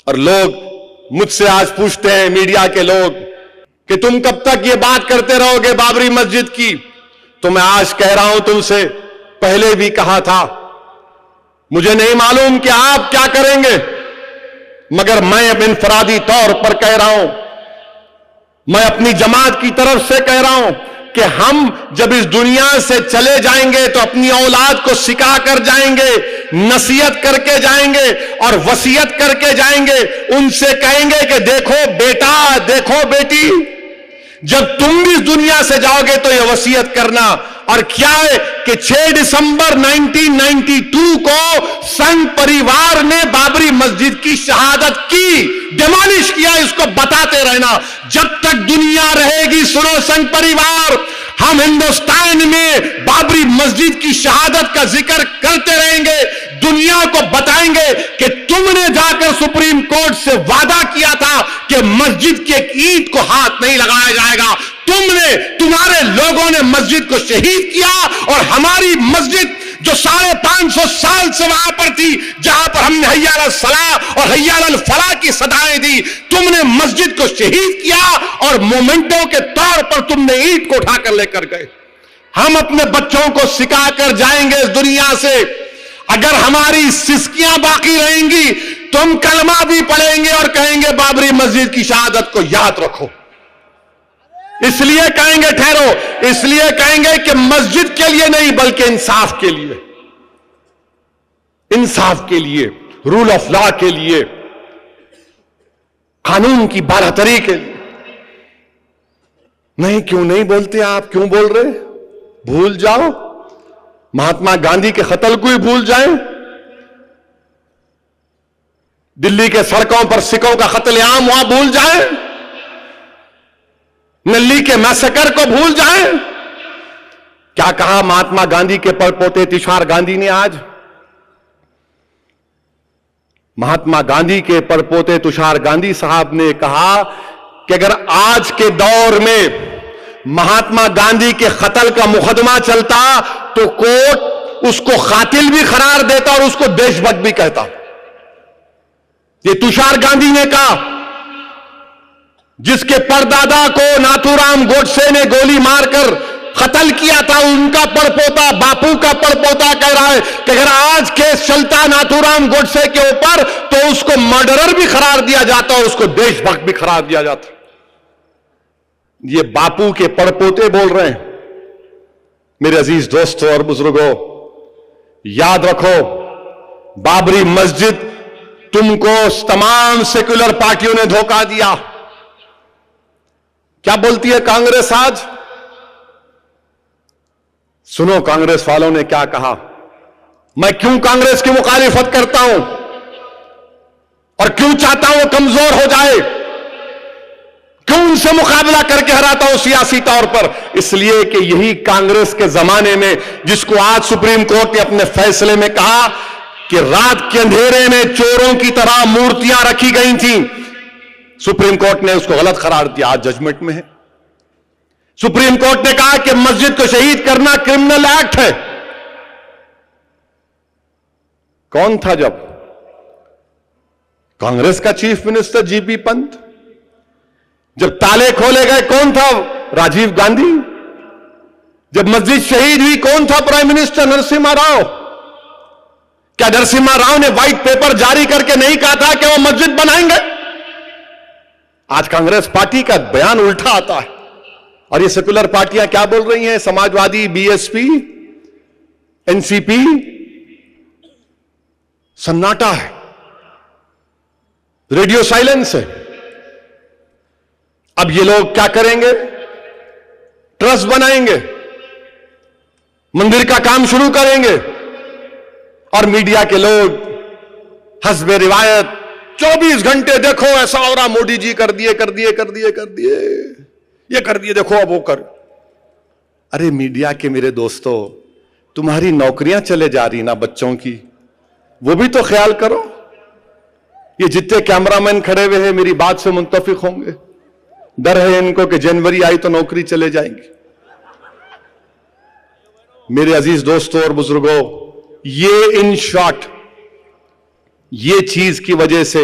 اور لوگ مجھ سے آج پوچھتے ہیں میڈیا کے لوگ کہ تم کب تک یہ بات کرتے رہو گے بابری مسجد کی؟ تو میں آج کہہ رہا ہوں، تم سے پہلے بھی کہا تھا، مجھے نہیں معلوم کہ آپ کیا کریں گے، مگر میں اب انفرادی طور پر کہہ رہا ہوں، میں اپنی جماعت کی طرف سے کہہ رہا ہوں کہ ہم جب اس دنیا سے چلے جائیں گے تو اپنی اولاد کو سکھا کر جائیں گے، نصیحت کر کے جائیں گے اور وصیت کر کے جائیں گے، ان سے کہیں گے کہ دیکھو بیٹا، دیکھو بیٹی، جب تم بھی اس دنیا سے جاؤ گے تو یہ وصیت کرنا۔ اور کیا ہے کہ 6 دسمبر 1992 کو سنگھ پریوار نے بابری مسجد کی شہادت کی، ڈیمالش کیا، اس کو بتاتے رہنا جب تک دنیا رہے گی۔ سنو سنگھ پریوار، ہم ہندوستان میں بابری مسجد کی شہادت کا ذکر کرتے رہیں گے، دنیا کو بتائیں گے کہ تم نے جا کر سپریم کورٹ سے وعدہ کیا تھا کہ مسجد کی ایک اینٹ کو ہاتھ نہیں لگایا جائے گا، تمہارے لوگوں نے مسجد کو شہید کیا، اور ہماری مسجد جو 550 سال سے وہاں پر تھی، جہاں پر ہم نے حی علی الصلاۃ اور حی علی الفلاح کی صدائیں دی، تم نے مسجد کو شہید کیا اور مومنٹوں کے طور پر تم نے اینٹ کو اٹھا کر لے کر گئے۔ ہم اپنے بچوں کو سکھا کر جائیں گے اس دنیا سے، اگر ہماری سسکیاں باقی رہیں گی تو ہم کلمہ بھی پڑھیں گے اور کہیں گے بابری مسجد کی شہادت کو یاد رکھو۔ اس لیے کہیں گے، ٹھہرو، اس لیے کہیں گے کہ مسجد کے لیے نہیں بلکہ انصاف کے لیے، انصاف کے لیے، رول آف لا کے لیے، قانون کی بالاتری کے لیے۔ نہیں، کیوں نہیں بولتے آپ؟ کیوں بول رہے؟ بھول جاؤ، مہاتما گاندھی کے قتل کو ہی بھول جائیں، دلی کے سڑکوں پر سکھوں کا قتل عام ہوا بھول جائیں، نلی کے میسکر کو بھول جائیں۔ کیا کہا مہاتما گاندھی کے پڑپوتے تشار گاندھی نے آج؟ مہاتما گاندھی کے پڑپوتے تشار گاندھی صاحب نے کہا کہ اگر آج کے دور میں مہاتما گاندھی کے قتل کا مقدمہ چلتا تو کورٹ اس کو قاتل بھی قرار دیتا اور اس کو دیش بھکت بھی کہتا۔ یہ تشار گاندھی نے کہا، جس کے پردادا کو ناتھو رام گوڈسے نے گولی مار کر قتل کیا تھا، ان کا پڑپوتا، باپو کا پڑپوتا کہہ رہا ہے کہ اگر آج کیس چلتا ناتھو رام گوڈسے کے اوپر تو اس کو مرڈرر بھی قرار دیا جاتا اور اس کو دیش بھکت بھی قرار دیا جاتا۔ یہ باپو کے پڑپوتے بول رہے ہیں۔ میرے عزیز دوستوں اور بزرگوں، یاد رکھو، بابری مسجد تم کو تمام سیکولر پارٹیوں نے دھوکہ دیا۔ کیا بولتی ہے کانگریس آج؟ سنو کانگریس والوں نے کیا کہا۔ میں کیوں کانگریس کی مخالفت کرتا ہوں اور کیوں چاہتا ہوں وہ کمزور ہو جائے، کیوں ان سے مقابلہ کر کے ہراتا ہوں سیاسی طور پر؟ اس لیے کہ یہی کانگریس کے زمانے میں، جس کو آج سپریم کورٹ نے اپنے فیصلے میں کہا کہ رات کے اندھیرے میں چوروں کی طرح مورتیاں رکھی گئی تھیں، سپریم کورٹ نے اس کو غلط قرار دیا، آج ججمنٹ میں ہے۔ سپریم کورٹ نے کہا کہ مسجد کو شہید کرنا کرمنل ایکٹ ہے۔ کون تھا جب؟ کانگریس کا چیف منسٹر جی پی پنت۔ جب تالے کھولے گئے کون تھا؟ راجیو گاندھی۔ جب مسجد شہید ہوئی کون تھا؟ Prime minister Narasimha Rao. کیا نرسمہا راؤ نے وائٹ پیپر جاری کر کے نہیں کہا تھا کہ وہ مسجد بنائیں گے؟ آج کانگریس پارٹی کا بیان الٹا آتا ہے، اور یہ سیکولر پارٹیاں کیا بول رہی ہیں؟ Samajwadi, B S P, N C P, سناٹا ہے، ریڈیو سائلنس ہے۔ اب یہ لوگ کیا کریں گے؟ ٹرسٹ بنائیں گے، مندر کا کام شروع کریں گے، اور میڈیا کے لوگ حسب روایت 24 گھنٹے دیکھو ایسا ہو رہا، مودی جی کر دیے، یہ کر دیے، دیکھو اب وہ کر۔ ارے میڈیا کے میرے دوستو، تمہاری نوکریاں چلے جا رہی نا بچوں کی، وہ بھی تو خیال کرو۔ یہ جتنے کیمرہ مین کھڑے ہوئے ہیں میری بات سے منتفق ہوں گے، ڈر ہے ان کو کہ جنوری آئی تو نوکری چلے جائیں گی۔ میرے عزیز دوستوں اور بزرگوں، یہ ان شارٹ یہ چیز کی وجہ سے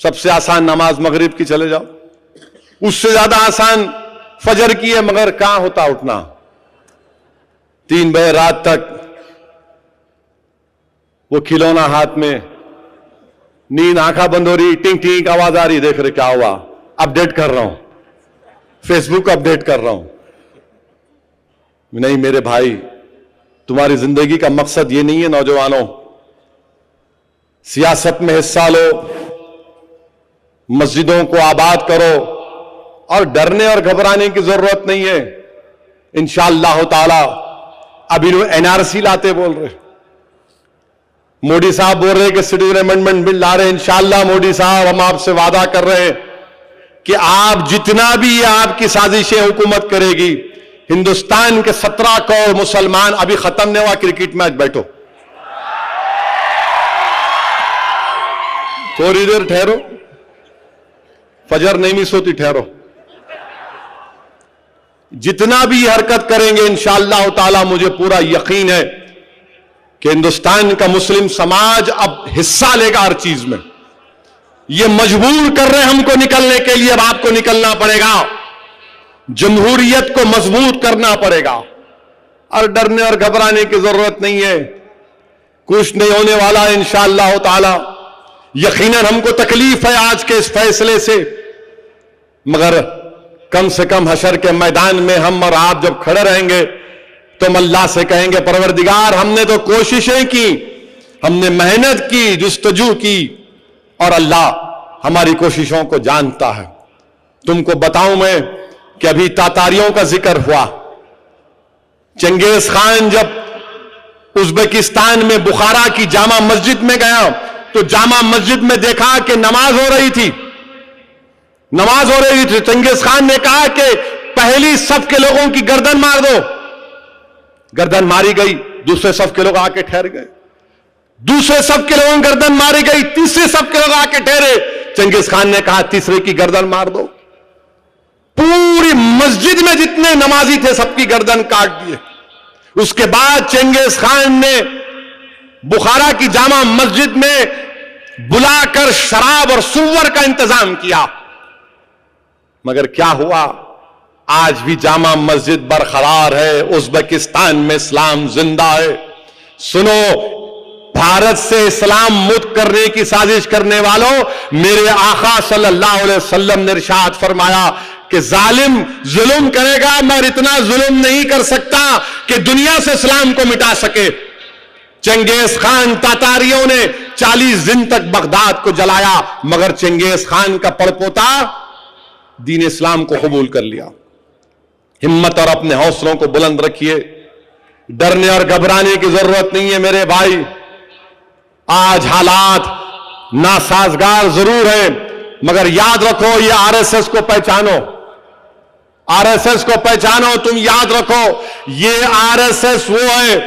سب سے آسان نماز مغرب کی چلے جاؤ، اس سے زیادہ آسان فجر کی ہے، مگر کہاں ہوتا اٹھنا؟ 3 بجے رات تک وہ کھلونا ہاتھ میں، نیند آنکھاں بند ہو رہی، ٹنگ ٹنگ آواز آ رہی، دیکھ رہے کیا ہوا، اپڈیٹ کر رہا ہوں، فیس بک اپڈیٹ کر رہا ہوں۔ نہیں میرے بھائی، تمہاری زندگی کا مقصد یہ نہیں ہے نوجوانوں، سیاست میں حصہ لو، مسجدوں کو آباد کرو، اور ڈرنے اور گھبرانے کی ضرورت نہیں ہے۔ انشاءاللہ تعالی ابھی لوگ NRC لاتے بول رہے، مودی صاحب بول رہے کہ سٹیزن امینڈمنٹ بل لا رہے، انشاءاللہ مودی صاحب ہم آپ سے وعدہ کر رہے ہیں کہ آپ جتنا بھی یہ آپ کی سازشیں حکومت کرے گی، ہندوستان کے 17 کروڑ مسلمان، ابھی ختم نہیں ہوا کرکٹ میچ، بیٹھو تھوڑی دیر ٹھہرو، فجر نہیں مس ہوتی، ٹھہرو، جتنا بھی حرکت کریں گے انشاءاللہ تعالی مجھے پورا یقین ہے کہ ہندوستان کا مسلم سماج اب حصہ لے گا ہر چیز میں۔ یہ مجبور کر رہے ہم کو نکلنے کے لیے، اب آپ کو نکلنا پڑے گا، جمہوریت کو مضبوط کرنا پڑے گا، اور ڈرنے اور گھبرانے کی ضرورت نہیں ہے، کچھ نہیں ہونے والا انشاءاللہ تعالی۔ یقیناً ہم کو تکلیف ہے آج کے اس فیصلے سے، مگر کم سے کم حشر کے میدان میں ہم اور آپ جب کھڑے رہیں گے تو ہم اللہ سے کہیں گے پروردگار ہم نے تو کوششیں کی، ہم نے محنت کی، جستجو کی، اور اللہ ہماری کوششوں کو جانتا ہے۔ تم کو بتاؤں میں کہ ابھی تاتاریوں کا ذکر ہوا، چنگیز خان جب ازبکستان میں بخارا کی جامع مسجد میں گیا تو جامع مسجد میں دیکھا کہ نماز ہو رہی تھی، چنگیز خان نے کہا کہ پہلی صف کے لوگوں کی گردن مار دو، گردن ماری گئی، دوسرے صف کے لوگ آ کے ٹھہر گئے، دوسرے صف کے لوگوں کی گردن ماری گئی، تیسرے صف کے لوگ آ کے ٹھہرے، چنگیز خان نے کہا تیسرے کی گردن مار دو، پوری مسجد میں جتنے نمازی تھے سب کی گردن کاٹ دیے۔ اس کے بعد چنگیز خان نے بخارا کی جامع مسجد میں بلا کر شراب اور سور کا انتظام کیا، مگر کیا ہوا؟ آج بھی جامع مسجد برقرار ہے، ازبکستان میں اسلام زندہ ہے۔ سنو، بھارت سے اسلام مت کرنے کی سازش کرنے والوں، میرے آقا صلی اللہ علیہ وسلم نے ارشاد فرمایا کہ ظالم ظلم کرے گا مگر اتنا ظلم نہیں کر سکتا کہ دنیا سے اسلام کو مٹا سکے۔ چنگیز خان تاتاریوں نے 40 دن تک بغداد کو جلایا، مگر چنگیز خان کا پڑپوتا دین اسلام کو قبول کر لیا۔ ہمت اور اپنے حوصلوں کو بلند رکھیے، ڈرنے اور گھبرانے کی ضرورت نہیں ہے میرے بھائی۔ آج حالات ناسازگار ضرور ہیں، مگر یاد رکھو یہ RSS کو پہچانو، RSS کو پہچانو، تم یاد رکھو یہ RSS وہ ہے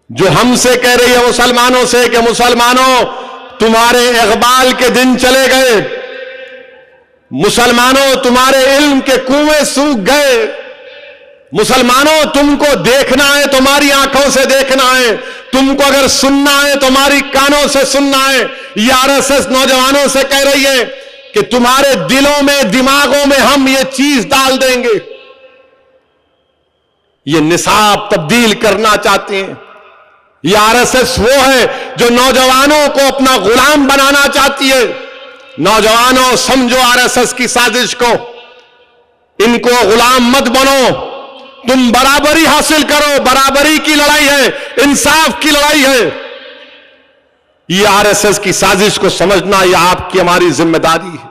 جو ہم سے کہہ رہی ہے مسلمانوں سے کہ مسلمانوں تمہارے اقبال کے دن چلے گئے، مسلمانوں تمہارے علم کے کنویں سوکھ گئے، مسلمانوں تم کو دیکھنا ہے تمہاری آنکھوں سے دیکھنا ہے، تم کو اگر سننا ہے تمہاری کانوں سے سننا ہے۔ یہ RSS نوجوانوں سے کہہ رہی ہے کہ تمہارے دلوں میں دماغوں میں ہم یہ چیز ڈال دیں گے۔ یہ نصاب تبدیل کرنا چاہتے ہیں، یہ RSS وہ ہے جو نوجوانوں کو اپنا غلام بنانا چاہتی ہے۔ نوجوانوں سمجھو RSS کی سازش کو، ان کو غلام مت بنو، تم برابری حاصل کرو، برابری کی لڑائی ہے، انصاف کی لڑائی ہے۔ یہ RSS کی سازش کو سمجھنا یہ آپ کی ہماری ذمہ داری ہے۔